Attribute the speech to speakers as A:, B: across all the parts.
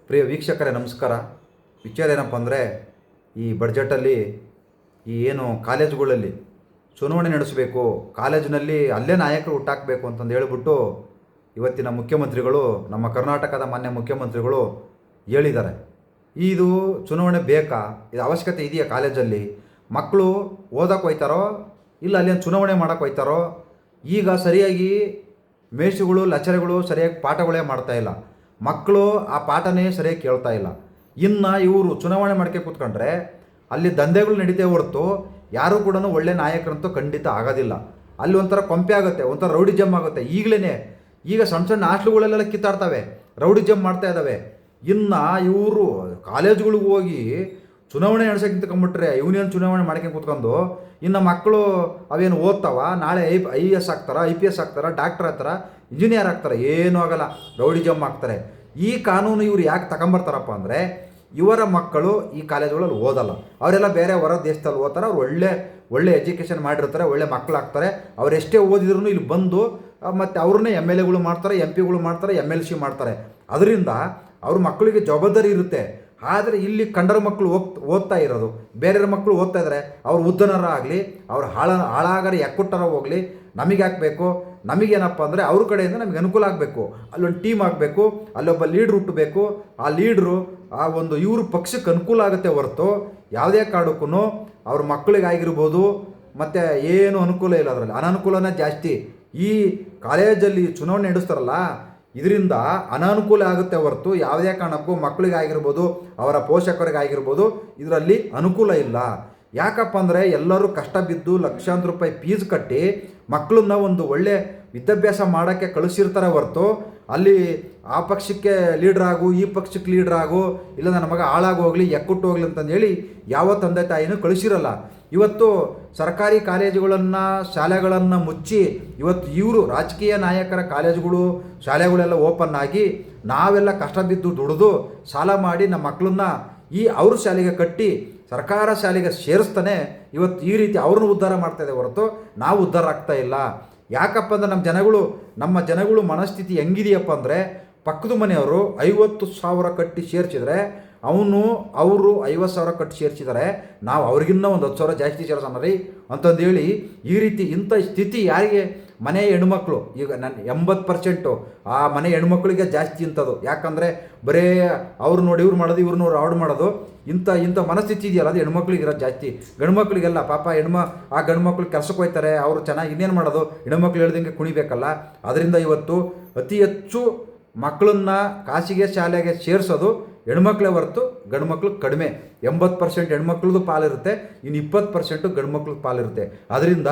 A: ಪ್ರಿಯ ವೀಕ್ಷಕರೇ ನಮಸ್ಕಾರ. ವಿಚಾರ ಏನಪ್ಪ ಅಂದರೆ, ಈ ಬಡ್ಜೆಟಲ್ಲಿ ಏನು ಕಾಲೇಜುಗಳಲ್ಲಿ ಚುನಾವಣೆ ನಡೆಸಬೇಕು, ಕಾಲೇಜಿನಲ್ಲಿ ಅಲ್ಲೇ ನಾಯಕರು ಹುಟ್ಟಾಕಬೇಕು ಅಂತಂದು ಹೇಳ್ಬಿಟ್ಟು ಇವತ್ತಿನ ಮುಖ್ಯಮಂತ್ರಿಗಳು, ನಮ್ಮ ಕರ್ನಾಟಕದ ಮಾನ್ಯ ಮುಖ್ಯಮಂತ್ರಿಗಳು ಹೇಳಿದ್ದಾರೆ. ಇದು ಚುನಾವಣೆ ಬೇಕಾ? ಇದು ಅವಶ್ಯಕತೆ ಇದೆಯಾ? ಕಾಲೇಜಲ್ಲಿ ಮಕ್ಕಳು ಓದಕ್ಕೆ ಹೋಯ್ತಾರೋ ಇಲ್ಲ ಅಲ್ಲಿ ಚುನಾವಣೆ ಮಾಡೋಕ್ಕೆ ಹೋಯ್ತಾರೋ? ಈಗ ಸರಿಯಾಗಿ ಮೇಷಗಳು ಲಚರೆಗಳು ಸರಿಯಾಗಿ ಪಾಠಗಳೇ ಮಾಡ್ತಾಯಿಲ್ಲ. ಮಕ್ಕಳು ಆ ಪಾಠನೇ ಸರಿಯಾಗಿ ಕೇಳ್ತಾ ಇಲ್ಲ. ಇನ್ನು ಇವರು ಚುನಾವಣೆ ಮಾಡ್ಕೆ ಕೂತ್ಕೊಂಡ್ರೆ ಅಲ್ಲಿ ದಂಧೆಗಳು ನಡೀತೇ ಹೊರತು ಯಾರೂ ಕೂಡ ಒಳ್ಳೆ ನಾಯಕರಂತೂ ಖಂಡಿತ ಆಗೋದಿಲ್ಲ. ಅಲ್ಲಿ ಒಂಥರ ಕೊಂಪೆ ಆಗುತ್ತೆ, ಒಂಥರ ರೌಡಿಜಮ್ ಆಗುತ್ತೆ. ಈಗ ಸಣ್ಣ ಸಣ್ಣ ಹಾಸ್ಟ್ಲುಗಳೆಲ್ಲ ಕಿತ್ತಾಡ್ತವೆ, ರೌಡಿಜಮ್ ಮಾಡ್ತಾ ಇದ್ದಾವೆ. ಇನ್ನು ಇವರು ಕಾಲೇಜುಗಳಿಗೆ ಹೋಗಿ ಚುನಾವಣೆ ನಡೆಸೋಕೆ ನಿಂತ್ಕೊಂಡ್ಬಿಟ್ರೆ ಯೂನಿಯನ್ ಚುನಾವಣೆ ಮಾಡ್ಕೊಂಡು ಕೂತ್ಕೊಂಡು ಇನ್ನು ಮಕ್ಕಳು ಅವೇನು ಓದ್ತಾವ, ನಾಳೆ IAS ಆಗ್ತಾರೆ, IPS ಆಗ್ತಾರೆ, ಡಾಕ್ಟರ್ ಆಗ್ತಾರೆ, ಇಂಜಿನಿಯರ್ ಆಗ್ತಾರೆ, ಏನೂ ಆಗಲ್ಲ, ರೌಡಿಜಮ್ ಆಗ್ತಾರೆ. ಈ ಕಾನೂನು ಇವರು ಯಾಕೆ ತಗೊಂಬರ್ತಾರಪ್ಪ ಅಂದರೆ, ಇವರ ಮಕ್ಕಳು ಈ ಕಾಲೇಜುಗಳಲ್ಲಿ ಓದಲ್ಲ, ಅವರೆಲ್ಲ ಬೇರೆ ಹೊರ ದೇಶದಲ್ಲಿ ಓದ್ತಾರೆ. ಅವ್ರು ಒಳ್ಳೆ ಎಜುಕೇಷನ್ ಮಾಡಿರ್ತಾರೆ, ಒಳ್ಳೆ ಮಕ್ಕಳಾಗ್ತಾರೆ. ಅವರೆಷ್ಟೇ ಓದಿದ್ರು ಇಲ್ಲಿ ಬಂದು ಮತ್ತು ಅವ್ರನ್ನೇ MLAಗಳು ಮಾಡ್ತಾರೆ, MP ಗಳು ಮಾಡ್ತಾರೆ, MLC ಮಾಡ್ತಾರೆ. ಅದರಿಂದ ಅವ್ರ ಮಕ್ಕಳಿಗೆ ಜವಾಬ್ದಾರಿ ಇರುತ್ತೆ. ಆದರೆ ಇಲ್ಲಿ ಕಂಡರ ಮಕ್ಕಳು ಓದ್ತಾ ಇರೋದು, ಬೇರೆಯವ್ರ ಮಕ್ಕಳು ಓದ್ತಾ ಇದ್ದಾರೆ, ಅವ್ರು ಉದ್ದನರ ಆಗಲಿ, ಅವ್ರು ಹಾಳಾಗರ ಎಕ್ಕುಟ್ಟರ ಹೋಗಲಿ, ನಮಗೆ ಹಾಕಬೇಕು. ನಮಗೇನಪ್ಪ ಅಂದರೆ ಅವ್ರ ಕಡೆಯಿಂದ ನಮಗೆ ಅನುಕೂಲ ಆಗಬೇಕು. ಅಲ್ಲೊಂದು ಟೀಮ್ ಆಗಬೇಕು, ಅಲ್ಲೊಬ್ಬ ಲೀಡ್ರ್ ಹುಟ್ಟಬೇಕು. ಆ ಲೀಡ್ರು ಆ ಒಂದು ಇವ್ರ ಪಕ್ಷಕ್ಕೆ ಅನುಕೂಲ ಆಗುತ್ತೆ ಹೊರತು ಯಾವುದೇ ಕಾರಣಕ್ಕೂ ಅವ್ರ ಮಕ್ಕಳಿಗಾಗಿರ್ಬೋದು ಮತ್ತು ಏನು ಅನುಕೂಲ ಇಲ್ಲ. ಅದರಲ್ಲಿ ಅನಾನುಕೂಲನೇ ಜಾಸ್ತಿ. ಈ ಕಾಲೇಜಲ್ಲಿ ಚುನಾವಣೆ ನಡೆಸ್ತಾರಲ್ಲ, ಇದರಿಂದ ಅನಾನುಕೂಲ ಆಗುತ್ತೆ ಹೊರತು ಯಾವುದೇ ಕಾರಣಕ್ಕೂ ಮಕ್ಕಳಿಗಾಗಿರ್ಬೋದು, ಅವರ ಪೋಷಕರಿಗಾಗಿರ್ಬೋದು ಇದರಲ್ಲಿ ಅನುಕೂಲ ಇಲ್ಲ. ಯಾಕಪ್ಪ ಅಂದರೆ ಎಲ್ಲರೂ ಕಷ್ಟ ಬಿದ್ದು ಲಕ್ಷಾಂತರ ರೂಪಾಯಿ ಫೀಸ್ ಕಟ್ಟಿ ಮಕ್ಕಳನ್ನ ಒಂದು ಒಳ್ಳೆ ವಿದ್ಯಾಭ್ಯಾಸ ಮಾಡೋಕ್ಕೆ ಕಳಿಸಿರ್ತಾರೆ ಹೊರತು ಅಲ್ಲಿ ಆ ಪಕ್ಷಕ್ಕೆ ಲೀಡ್ರಾಗು, ಈ ಪಕ್ಷಕ್ಕೆ ಲೀಡ್ರಾಗು, ಇಲ್ಲ ನನ್ನ ಮಗ ಹಾಳಾಗೋಗ್ಲಿ, ಎಕ್ಕುಟ್ಟು ಹೋಗ್ಲಿ ಅಂತಂದು ಹೇಳಿ ಯಾವ ತಂದೆ ತಾಯಿನೂ ಕಳಿಸಿರಲ್ಲ. ಇವತ್ತು ಸರ್ಕಾರಿ ಕಾಲೇಜುಗಳನ್ನು, ಶಾಲೆಗಳನ್ನು ಮುಚ್ಚಿ ಇವತ್ತು ಇವರು ರಾಜಕೀಯ ನಾಯಕರ ಕಾಲೇಜುಗಳು, ಶಾಲೆಗಳೆಲ್ಲ ಓಪನ್ ಆಗಿ ನಾವೆಲ್ಲ ಕಷ್ಟ ಬಿದ್ದು ದುಡಿದು ಸಾಲ ಮಾಡಿ ನಮ್ಮ ಮಕ್ಕಳನ್ನ ಅವ್ರ ಶಾಲೆಗೆ ಕಟ್ಟಿ ಸರ್ಕಾರ ಶಾಲೆಗೆ ಸೇರಿಸ್ತಾನೆ ಇವತ್ತು ಈ ರೀತಿ ಅವ್ರನ್ನ ಉದ್ಧಾರ ಮಾಡ್ತಾಯಿದೆ ಹೊರತು ನಾವು ಉದ್ಧಾರ ಆಗ್ತಾ ಇಲ್ಲ. ಯಾಕಪ್ಪ ಅಂದರೆ ನಮ್ಮ ಜನಗಳು ಮನಸ್ಥಿತಿ ಹೆಂಗಿದೆಯಪ್ಪ ಅಂದರೆ, ಪಕ್ಕದ ಮನೆಯವರು 50,000 ಕಟ್ಟಿ ಸೇರಿಸಿದ್ರೆ ಅವರು 50,000 ಕಟ್ಟಿ ಸೇರಿಸಿದ್ದಾರೆ, ನಾವು ಅವ್ರಿಗಿನ್ನ ಒಂದು 10,000 ಜಾಸ್ತಿ ಸೇರಿಸೋಣ ರೀ ಅಂತಂದೇಳಿ ಈ ರೀತಿ ಇಂಥ ಸ್ಥಿತಿ ಯಾರಿಗೆ? ಮನೆ ಹೆಣ್ಮಕ್ಳು. ಈಗ ನನ್ನ 80% ಆ ಮನೆ ಹೆಣ್ಮಕ್ಳಿಗೆ ಜಾಸ್ತಿ ಇಂಥದ್ದು. ಯಾಕಂದರೆ ಬರೇ ಅವ್ರು ನೋಡಿ ಇವ್ರು ಮಾಡೋದು, ಇವ್ರು ನೋಡಿ ಅವ್ರು ಮಾಡೋದು, ಇಂಥ ಮನಸ್ಥಿತಿ ಇದೆಯಲ್ಲ, ಅದು ಹೆಣ್ಮಕ್ಳಿಗೆ ಇರೋದು ಜಾಸ್ತಿ. ಗಂಡ್ಮಕ್ಳಿಗೆಲ್ಲ ಪಾಪ ಆ ಗಂಡ್ಮಕ್ಳು ಕೆಲಸಕ್ಕೆ ಹೋಗ್ತಾರೆ, ಅವರು ಚೆನ್ನಾಗಿ ಇನ್ನೇನು ಮಾಡೋದು, ಹೆಣ್ಮಕ್ಳು ಹೇಳ್ದಂಗೆ ಕುಣಿಬೇಕಲ್ಲ. ಅದರಿಂದ ಇವತ್ತು ಅತಿ ಹೆಚ್ಚು ಮಕ್ಕಳನ್ನ ಖಾಸಗಿ ಶಾಲೆಗೆ ಸೇರಿಸೋದು ಹೆಣ್ಮಕ್ಳೇ ಹೊರತು ಗಂಡು ಮಕ್ಳು ಕಡಿಮೆ. 80% ಹೆಣ್ಮಕ್ಳದ್ದು ಪಾಲಿರುತ್ತೆ, ಇನ್ನು 20% ಗಂಡು ಮಕ್ಳದ್ದು ಪಾಲಿರುತ್ತೆ. ಅದರಿಂದ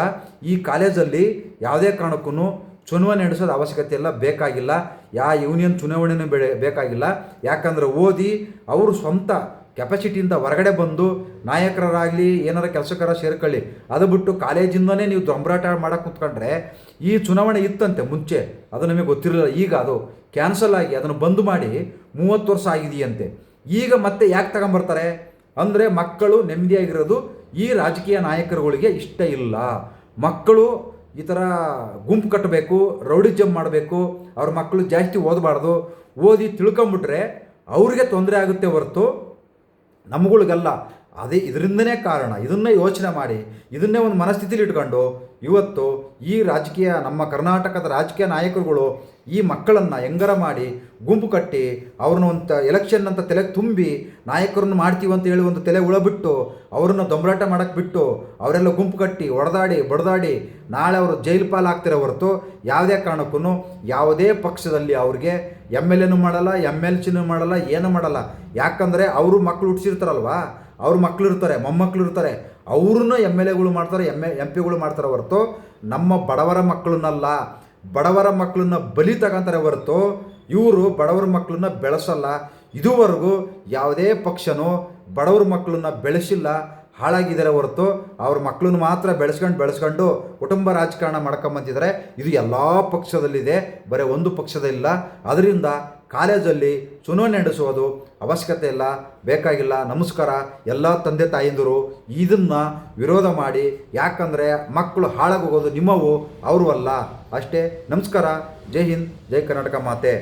A: ಈ ಕಾಲೇಜಲ್ಲಿ ಯಾವುದೇ ಕಾರಣಕ್ಕೂ ಚುನಾವಣೆ ನಡೆಸೋದು ಅವಶ್ಯಕತೆ ಇಲ್ಲ, ಬೇಕಾಗಿಲ್ಲ. ಯೂನಿಯನ್ ಚುನಾವಣೆನೂ ಬೇಕಾಗಿಲ್ಲ. ಯಾಕಂದರೆ ಓದಿ ಅವರು ಸ್ವಂತ ಕೆಪಾಸಿಟಿಯಿಂದ ಹೊರಗಡೆ ಬಂದು ನಾಯಕರಾಗಲಿ ಏನಾರ ಕೆಲಸಕಾರ ಸೇರ್ಕೊಳ್ಳಿ. ಅದು ಬಿಟ್ಟು ಕಾಲೇಜಿಂದನೇ ನೀವು ದೊಂಬರಾಟ ಮಾಡೋಕ್ಕೆ ಕೂತ್ಕೊಂಡ್ರೆ, ಈ ಚುನಾವಣೆ ಇತ್ತಂತೆ ಮುಂಚೆ, ಅದು ನಮಗೆ ಗೊತ್ತಿರಲಿಲ್ಲ. ಈಗ ಅದು ಕ್ಯಾನ್ಸಲ್ ಆಗಿ ಅದನ್ನು ಬಂದ್ ಮಾಡಿ 30 ವರ್ಷ ಆಗಿದೆಯಂತೆ. ಈಗ ಮತ್ತೆ ಯಾಕೆ ತಗೊಂಬರ್ತಾರೆ ಅಂದರೆ, ಮಕ್ಕಳು ನೆಮ್ಮದಿಯಾಗಿರೋದು ಈ ರಾಜಕೀಯ ನಾಯಕರುಗಳಿಗೆ ಇಷ್ಟ ಇಲ್ಲ. ಮಕ್ಕಳು ಈ ಥರ ಗುಂಪು ಕಟ್ಟಬೇಕು, ರೌಡಿಜಮ್ ಮಾಡಬೇಕು, ಅವ್ರ ಮಕ್ಕಳು ಜಾಸ್ತಿ ಓದಬಾರ್ದು. ಓದಿ ತಿಳ್ಕೊಂಬಿಟ್ರೆ ಅವ್ರಿಗೆ ತೊಂದರೆ ಆಗುತ್ತೆ ಹೊರತು ನಮ್ಗಳಿಗೆಲ್ಲ. ಇದರಿಂದನೇ ಕಾರಣ. ಇದನ್ನೇ ಯೋಚನೆ ಮಾಡಿ, ಇದನ್ನೇ ಒಂದು ಮನಸ್ಥಿತಿಲಿ ಇಟ್ಕೊಂಡು ಇವತ್ತು ಈ ನಮ್ಮ ಕರ್ನಾಟಕದ ರಾಜಕೀಯ ನಾಯಕರುಗಳು ಈ ಮಕ್ಕಳನ್ನು ಹೆಂಗಾರ ಮಾಡಿ ಗುಂಪು ಕಟ್ಟಿ ಅವ್ರನ್ನ ಒಂದು ಎಲೆಕ್ಷನ್ ಅಂತ ತಲೆಗೆ ತುಂಬಿ ನಾಯಕರನ್ನು ಮಾಡ್ತೀವಿ ಅಂತ ಹೇಳಿ ಒಂದು ತಲೆ ಉಳಬಿಟ್ಟು ಅವ್ರನ್ನ ದೊಂಬರಾಟ ಮಾಡೋಕ್ಕೆ ಬಿಟ್ಟು ಅವರೆಲ್ಲ ಗುಂಪು ಕಟ್ಟಿ ಬಡ್ದಾಡಿ ನಾಳೆ ಅವರು ಜೈಲು ಪಾಲಾಗ್ತಿರೋ ಹೊರತು ಯಾವುದೇ ಕಾರಣಕ್ಕೂ ಯಾವುದೇ ಪಕ್ಷದಲ್ಲಿ ಅವ್ರಿಗೆ MLAನೂ ಮಾಡಲ್ಲ, MLCನೂ ಮಾಡಲ್ಲ, ಏನೂ ಮಾಡಲ್ಲ. ಯಾಕಂದರೆ ಅವರು ಮಕ್ಕಳು ಹುಟ್ಟಿಸಿರ್ತಾರಲ್ವಾ, ಅವ್ರ ಮಕ್ಕಳು ಇರ್ತಾರೆ, ಮೊಮ್ಮಕ್ಕಳು ಇರ್ತಾರೆ, ಅವ್ರನ್ನ MLAಗಳು ಮಾಡ್ತಾರೆ, MP ಗಳು ಮಾಡ್ತಾರೆ ಹೊರತು ನಮ್ಮ ಬಡವರ ಮಕ್ಕಳನ್ನ ಬಲಿ ತಗೊಂತಾರೆ ಹೊರತು ಇವರು ಬಡವರ ಮಕ್ಕಳನ್ನ ಬೆಳೆಸಲ್ಲ. ಇದುವರೆಗೂ ಯಾವುದೇ ಪಕ್ಷನೂ ಬಡವ್ರ ಮಕ್ಕಳನ್ನ ಬೆಳೆಸಿಲ್ಲ, ಹಾಳಾಗಿದ್ದಾರೆ ಹೊರತು ಅವ್ರ ಮಕ್ಕಳನ್ನ ಮಾತ್ರ ಬೆಳೆಸ್ಕೊಂಡು ಕುಟುಂಬ ರಾಜಕಾರಣ ಮಾಡ್ಕೊಂಬಂತಿದ್ದಾರೆ. ಇದು ಎಲ್ಲ ಪಕ್ಷದಲ್ಲಿದೆ, ಬರೀ ಒಂದು ಪಕ್ಷದಲ್ಲಿಲ್ಲ. ಅದರಿಂದ ಕಾಲೇಜಲ್ಲಿ ಚುನಾವಣೆ ನಡೆಸೋದು ಅವಶ್ಯಕತೆ ಇಲ್ಲ, ಬೇಕಾಗಿಲ್ಲ. ನಮಸ್ಕಾರ ಎಲ್ಲ ತಂದೆ ತಾಯಿಂದರು ಇದನ್ನು ವಿರೋಧ ಮಾಡಿ. ಯಾಕಂದರೆ ಮಕ್ಕಳು ಹಾಳಾಗೋಗೋದು ನಿಮ್ಮವು, ಅವರು ಅಲ್ಲ. ಅಷ್ಟೇ. ನಮಸ್ಕಾರ. ಜೈ ಹಿಂದ್, ಜೈ ಕರ್ನಾಟಕ ಮಾತೆ.